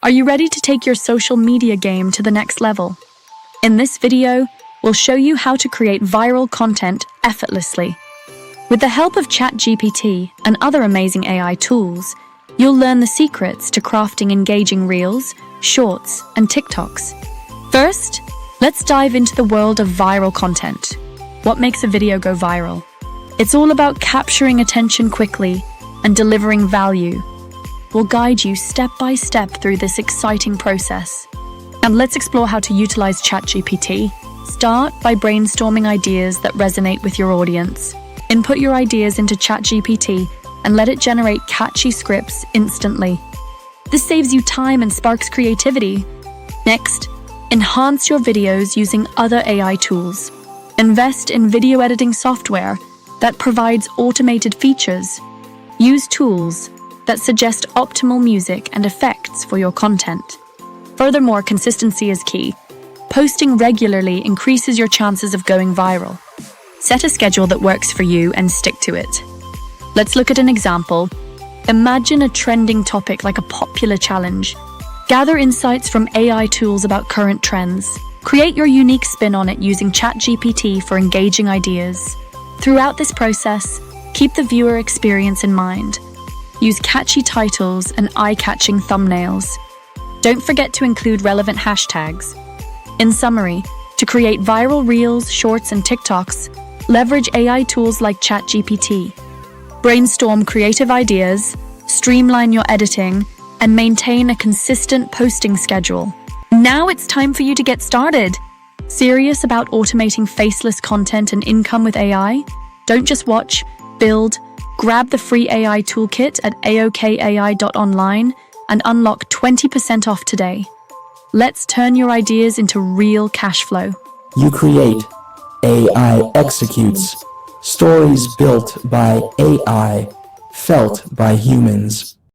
Are you ready to take your social media game to the next level? In this video, we'll show you how to create viral content effortlessly. With the help of ChatGPT and other amazing AI tools, you'll learn the secrets to crafting engaging reels, shorts, and TikToks. First, let's dive into the world of viral content. What makes a video go viral? It's all about capturing attention quickly and delivering value. We'll guide you step by step through this exciting process. And let's explore how to utilize ChatGPT. Start by brainstorming ideas that resonate with your audience. Input your ideas into ChatGPT and let it generate catchy scripts instantly. This saves you time and sparks creativity. Next, enhance your videos using other AI tools. Invest in video editing software that provides automated features. Use tools that suggest optimal music and effects for your content. Furthermore, consistency is key. Posting regularly increases your chances of going viral. Set a schedule that works for you and stick to it. Let's look at an example. Imagine a trending topic like a popular challenge. Gather insights from AI tools about current trends. Create your unique spin on it using ChatGPT for engaging ideas. Throughout this process, keep the viewer experience in mind. Use catchy titles and eye-catching thumbnails. Don't forget to include relevant hashtags. In summary, to create viral reels, shorts, and TikToks, leverage AI tools like ChatGPT. Brainstorm creative ideas, streamline your editing, and maintain a consistent posting schedule. Now it's time for you to get started. Serious about automating faceless content and income with AI? Don't just watch, build. Grab the free AI toolkit at aokai.online and unlock 20% off today. Let's turn your ideas into real cash flow. You create, AI executes. Stories built by AI, felt by humans.